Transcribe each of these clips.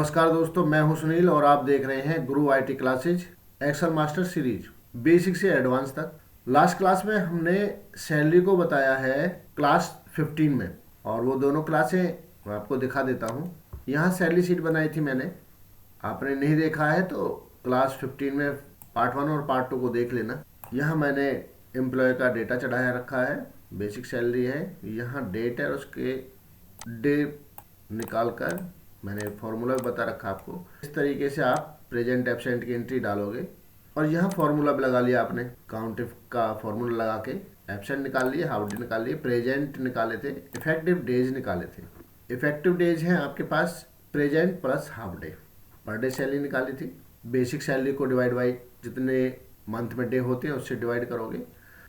नमस्कार दोस्तों, मैं हूं सुनील और आप देख रहे हैं Guru IT classes excel master series, basic से एडवांस तक। लास्ट क्लास में हमने सैलरी को बताया है क्लास 15 में, और वो दोनों क्लासें मैं आपको दिखा देता हूं। यहाँ सैलरी शीट बनाई थी मैंने, आपने नहीं देखा है तो क्लास 15 में पार्ट 1 और पार्ट 2 को देख लेना। यहाँ मैंने एम्प्लॉय का डेटा चढ़ाया रखा है, बेसिक सैलरी है, यहाँ डेट है, उसके डे निकाल कर मैंने फॉर्मूला भी बता रखा आपको। इस तरीके से आप प्रेजेंट एब्सेंट की एंट्री डालोगे और यहाँ फॉर्मूला भी लगा लिया आपने, काउंट इफ का फॉर्मूला लगा के एब्सेंट निकाल लिए, हाफ डे निकाल लिए, प्रेजेंट निकाले थे, इफेक्टिव डेज निकाले थे। इफेक्टिव डेज हैं आपके पास present plus half day. Per day salary निकाली थी। बेसिक सैलरी को डिवाइड बाई जितने मंथ में डे होते हैं उससे डिवाइड करोगे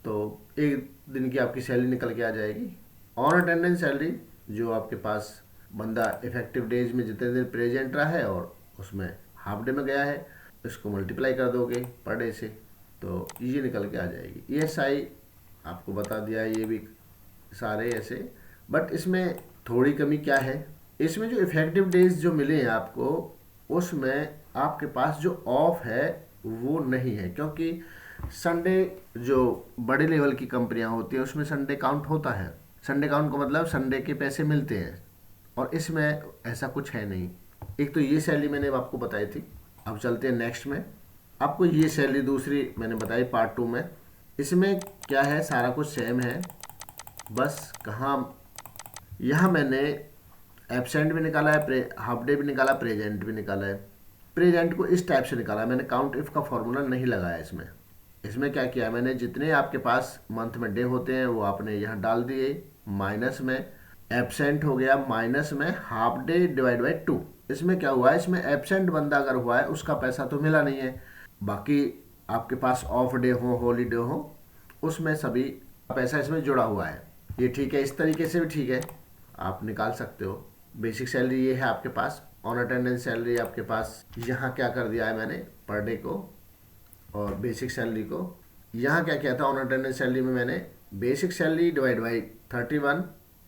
तो एक दिन की आपकी सैलरी निकल के आ जाएगी। ऑन अटेंडेंस सैलरी जो आपके पास बंदा इफेक्टिव डेज में जितने दिन प्रेजेंट रहा है और उसमें हाफ डे में गया है, इसको मल्टीप्लाई कर दोगे पर डे से तो ये निकल के आ जाएगी। ईएसआई आपको बता दिया है, ये भी सारे ऐसे, बट इसमें थोड़ी कमी क्या है, इसमें जो इफेक्टिव डेज जो मिले हैं आपको उसमें आपके पास जो ऑफ है वो नहीं है, क्योंकि संडे जो बड़े लेवल की कंपनियां होती है उसमें संडे काउंट होता है। संडे काउंट का मतलब संडे के पैसे मिलते हैं, और इसमें ऐसा कुछ है नहीं। एक तो ये सैलरी मैंने आपको बताई थी। अब चलते हैं नेक्स्ट में। आपको ये सैलरी दूसरी मैंने बताई पार्ट 2 में। इसमें क्या है, सारा कुछ सेम है, बस कहाँ यहाँ मैंने एब्सेंट भी निकाला है, हाफ डे भी निकाला, प्रेजेंट भी निकाला है। प्रेजेंट को इस टाइप से निकाला है मैंने, काउंट इफ का फॉर्मूला नहीं लगाया इसमें। इसमें क्या किया मैंने, जितने आपके पास मंथ में डे होते हैं वो आपने यहाँ डाल दिए, माइनस में एब्सेंट हो गया, माइनस में हाफ डे डिवाइड बाई 2। इसमें क्या हुआ है, इसमें एब्सेंट बंदा अगर हुआ है उसका पैसा तो मिला नहीं है, बाकी आपके पास ऑफ डे हो, हॉलीडे हो, उसमें सभी पैसा इसमें जुड़ा हुआ है। ये ठीक है, इस तरीके से भी ठीक है, आप निकाल सकते हो। बेसिक सैलरी ये है आपके पास। ऑन अटेंडेंस सैलरी आपके पास यहाँ क्या कर दिया है मैंने, पर डे को और बेसिक सैलरी को। यहाँ क्या किया था, ऑन अटेंडेंस सैलरी में मैंने basic salary divide by 31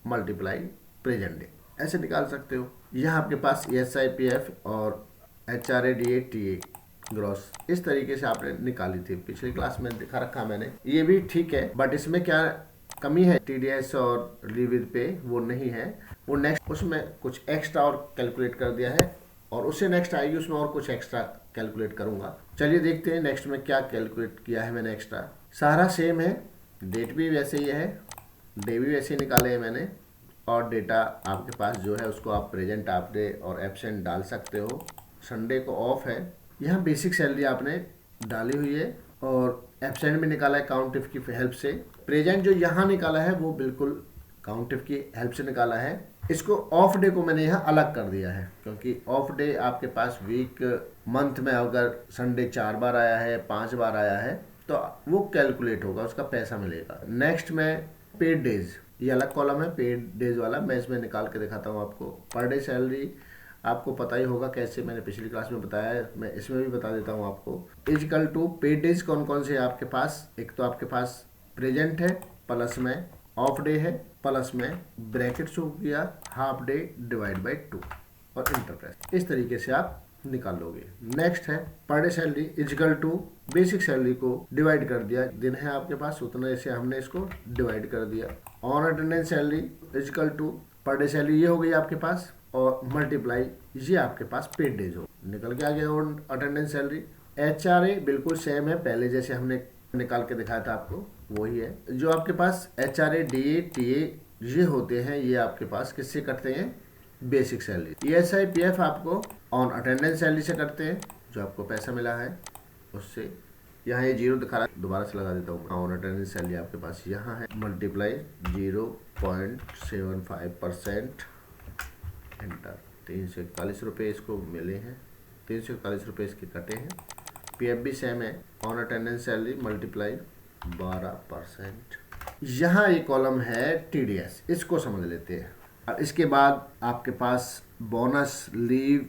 multiply present day, ऐसे निकाल सकते हो। यहाँ आपके पास ESIPF और HRADA ग्रॉस इस तरीके से आपने निकाली थी, पिछली क्लास में दिखा रखा मैंने। ये भी ठीक है, बट इसमें क्या कमी है, TDS और लीव विद पे वो नहीं है, वो नेक्स्ट उसमें कुछ एक्स्ट्रा और कैलकुलेट कर दिया है, और उससे नेक्स्ट आएगी उसमें और कुछ एक्स्ट्रा कैलकुलेट करूंगा। चलिए देखते हैं नेक्स्ट में क्या कैलकुलेट किया है मैंने एक्स्ट्रा। सारा सेम है, डेट भी वैसे ही है, डे भी वैसे ही निकाले हैं मैंने, और डेटा आपके पास जो है उसको आप प्रेजेंट, हाफ डे और एब्सेंट डाल सकते हो। संडे को ऑफ है। यहाँ बेसिक सैलरी आपने डाली हुई है और एब्सेंट भी निकाला है काउंट इफ की हेल्प से। प्रेजेंट जो यहाँ निकाला है वो बिल्कुल काउंट इफ की हेल्प से निकाला है। इसको ऑफ डे को मैंने यहाँ अलग कर दिया है, क्योंकि ऑफ डे आपके पास वीक मंथ में अगर संडे 4 बार आया है, 5 बार आया है तो वो कैलकुलेट होगा, उसका पैसा मिलेगा। नेक्स्ट में पेड डेज, ये अलग कॉलम है पेड डेज वाला, मैं इसमें निकाल के दिखाता हूँ आपको। पर डे सैलरी आपको पता ही होगा कैसे, मैंने पिछली क्लास में बताया है, मैं इसमें भी बता देता हूँ आपको। इजिकल टू पेड डेज कौन कौन से आपके पास, एक तो आपके पास प्रेजेंट है, प्लस में ऑफ डे है, प्लस में ब्रैकेट शो किया हाफ डे डिवाइड बाई 2 और इंटरप्रेस। इस तरीके से आप निकाल लोगे। नेक्स्ट है पर day salary is equal to basic salary को डिवाइड कर दिया, दिन है आपके पास उतना से हमने इसको डिवाइड कर दिया। On attendance salary is equal to per day salary ये हो गई आपके पास, और मल्टीप्लाई ये आपके पास पेड डेज हो, निकल के आ गया ऑन अटेंडेंस सैलरी। HRA बिल्कुल सेम है, पहले जैसे हमने निकाल के दिखाया था आपको वही है। जो आपके पास HRADA TA ये होते हैं, ये आपके पास किससे कटते हैं, बेसिक सैलरी। ESIPF आपको ऑन अटेंडेंस सैलरी से करते हैं, जो आपको पैसा मिला है उससे। यहाँ ये 0 दिखा रहा है, दोबारा से लगा देता हूँ। ऑन अटेंडेंस सैलरी आपके पास यहाँ है, मल्टीप्लाई 0.75% एंटर। 341 रुपये इसको मिले हैं, 341 रुपये इसके कटे हैं। PF भी सेम है, ऑन अटेंडेंस सैलरी मल्टीप्लाई 12%। यहाँ एक कॉलम है TDS, इसको समझ लेते हैं। और इसके बाद आपके पास बोनस, लीव,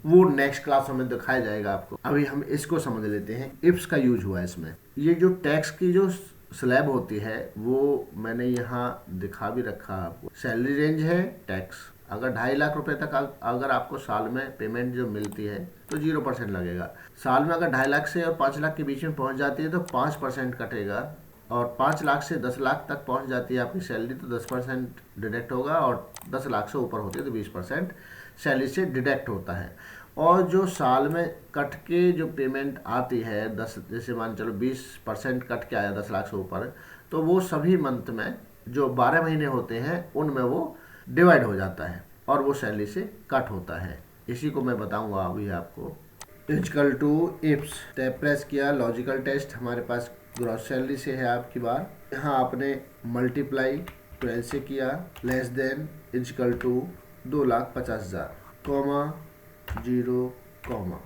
वो नेक्स्ट क्लास में दिखाया जाएगा आपको। अभी हम इसको समझ लेते हैं। इफ्स का यूज हुआ है इसमें। ये जो टैक्स की जो स्लैब होती है वो मैंने यहाँ दिखा भी रखा आपको। सैलरी रेंज है, टैक्स अगर 2.5 लाख रुपए तक अगर आपको साल में पेमेंट जो मिलती है तो 0% लगेगा। साल में अगर 2.5 लाख से और 5 लाख के बीच में पहुंच जाती है तो 5% कटेगा, और 5 लाख से 10 लाख तक पहुंच जाती है आपकी सैलरी तो 10% डिडक्ट होगा, और 10 लाख से ऊपर होती है तो 20% सैलरी से डिडक्ट होता है। और जो साल में कट के जो पेमेंट आती है 10, जैसे मान चलो 20% कट के आया 10 लाख से ऊपर, तो वो सभी मंथ में जो 12 महीने होते हैं उनमें वो डिवाइड हो जाता है और वो सैलरी से कट होता है। इसी को मैं बताऊंगा अभी आपको। Equal to IFS tab press किया, लॉजिकल टेस्ट हमारे पास ग्रॉस सैलरी से है आपकी बार। यहाँ आपने मल्टीप्लाई 12 से किया, less than equal to 2,50,000, comma 0, comma.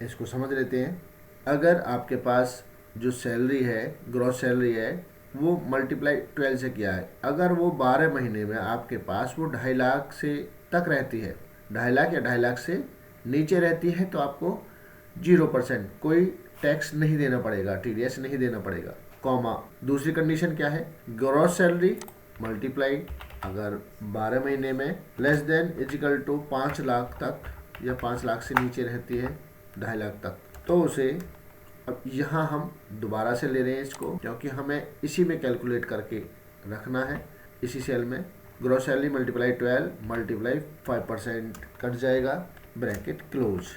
इसको समझ लेते हैं। अगर आपके पास जो सैलरी है ग्रॉस सैलरी है वो मल्टीप्लाई 12 से किया है, अगर वो 12 महीने में आपके पास वो 2.5 लाख से तक रहती है, 2.5 लाख या 2.5 लाख से नीचे रहती है, तो आपको 0% कोई टैक्स नहीं देना पड़ेगा, TDS नहीं देना पड़ेगा, कॉमा। दूसरी कंडीशन क्या है, ग्रॉस सैलरी मल्टीप्लाई अगर 12 महीने में less than equal to 5 lakh तक या 5 लाख से नीचे रहती है 2.5 लाख तक, तो उसे, अब यहाँ हम दोबारा से ले रहे हैं इसको क्योंकि हमें इसी में कैलकुलेट करके रखना है, इसी सेल में। Gross salary multiply 12 multiply 5% cut जाएगा, ब्रैकेट क्लोज,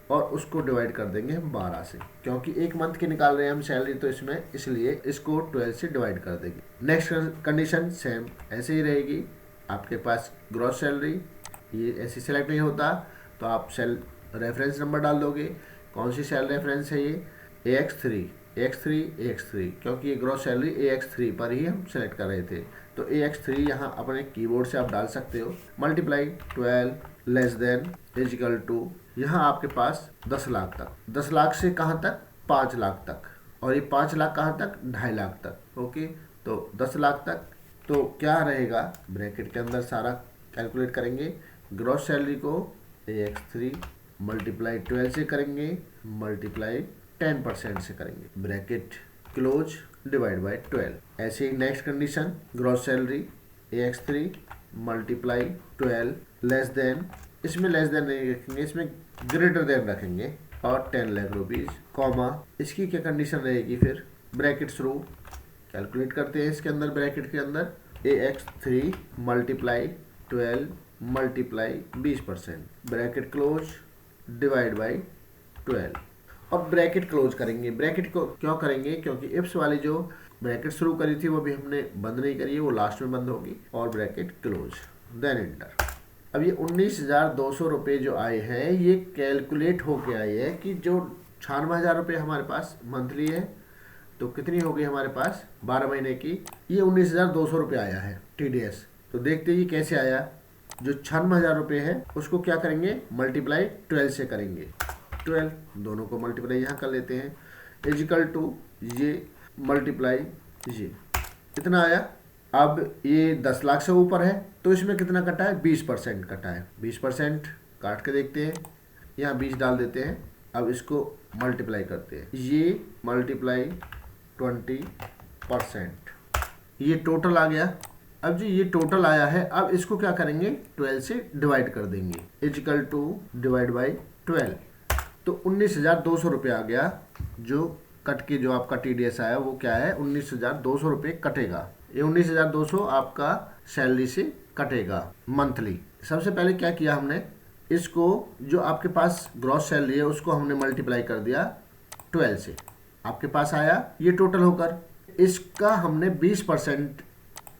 और उसको डिवाइड कर देंगे हम 12 से, क्योंकि एक मंथ की निकाल रहे हैं हम सैलरी तो इसमें, इसलिए इसको 12 से डिवाइड कर देंगे। नेक्स्ट कंडीशन सेम ऐसे ही रहेगी। आपके पास ग्रॉस सैलरी ये ऐसे सेलेक्ट नहीं होता तो आप सेल रेफरेंस नंबर डाल दोगे। कौन सी सेल रेफरेंस है ये, AX3, क्योंकि ये ग्रॉस सैलरी AX3 पर ही हम सेलेक्ट कर रहे थे, तो AX3 यहाँ अपने कीबोर्ड से आप डाल सकते हो। Multiply 12 less than equal to, यहाँ आपके पास 10 लाख तक, 10 लाख से कहाँ तक, 5 लाख तक, और ये 5 लाख कहाँ तक, 2.5 लाख तक। ओके, तो 10 लाख तक तो क्या रहेगा, ब्रैकेट के अंदर सारा कैलकुलेट करेंगे। ग्रॉस सैलरी को AX3 मल्टीप्लाई 12 से करेंगे, मल्टीप्लाई 10% से करेंगे, ब्रैकेट क्लोज, डिवाइड बाय 12। ऐसे ही next condition, gross salary AX3 multiply 12 less than, इसमें लेस देन नहीं रखेंगे, इसमें ग्रेटर देन रखेंगे, और 10 लाख रुपीज, कॉमा। इसकी क्या कंडीशन रहेगी फिर, ब्रैकेट थ्रू कैलकुलेट करते हैं इसके अंदर, ब्रैकेट के अंदर AX3 multiply 12 multiply 20%, bracket close, divide by 12, और ब्रैकेट क्लोज करेंगे। ब्रैकेट को क्यों करेंगे, क्योंकि इफ्स वाली जो ब्रैकेट शुरू करी थी वो भी हमने बंद नहीं करी है, वो लास्ट में बंद होगी, और ब्रैकेट क्लोज, देन एंटर। अब ये 19,200 रुपये जो आए हैं ये कैलकुलेट होके आए हैं कि जो 96,000 रुपये हमारे पास मंथली है, तो कितनी हो गई हमारे पास 12 महीने की, ये 19,200 रुपये आया है TDS। तो देखते ही कैसे आया, जो 96,000 रुपये है उसको क्या करेंगे, मल्टीप्लाई 12 से करेंगे, 12 दोनों को मल्टीप्लाई यहाँ कर लेते हैं, इक्वल टू ये मल्टीप्लाई ये, कितना आया। अब ये 10 लाख से ऊपर है तो इसमें कितना कटा है, 20% कटा है, 20% काट के देखते हैं, यहाँ 20 डाल देते हैं। अब इसको मल्टीप्लाई करते हैं, ये मल्टीप्लाई 20%, ये टोटल आ गया। अब जी ये टोटल आया है, अब इसको क्या करेंगे, 12 से डिवाइड कर देंगे, इक्वल टू डिवाइड बाई 12, तो 19,200 रुपये आ गया। जो कट के जो आपका TDS आया वो क्या है, 19,200 रुपये कटेगा। ये 19,200 आपका सैलरी से कटेगा मंथली। सबसे पहले क्या किया हमने, इसको जो आपके पास ग्रॉस सैलरी है उसको हमने मल्टीप्लाई कर दिया 12 से, आपके पास आया ये टोटल होकर, इसका हमने 20%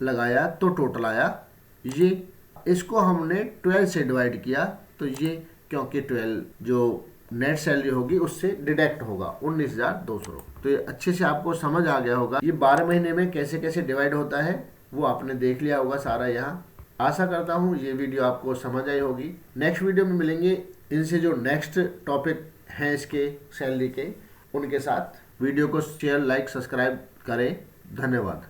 लगाया तो टोटल आया ये, इसको हमने 12 से डिवाइड किया तो ये, क्योंकि 12 जो नेट सैलरी होगी उससे डिडक्ट होगा 19,200। तो ये अच्छे से आपको समझ आ गया होगा, ये 12 महीने में कैसे कैसे डिवाइड होता है वो आपने देख लिया होगा सारा यहाँ। आशा करता हूँ ये वीडियो आपको समझ आई होगी। नेक्स्ट वीडियो में मिलेंगे इनसे जो नेक्स्ट टॉपिक हैं इसके सैलरी के, उनके साथ। वीडियो को शेयर, लाइक, सब्सक्राइब करें। धन्यवाद।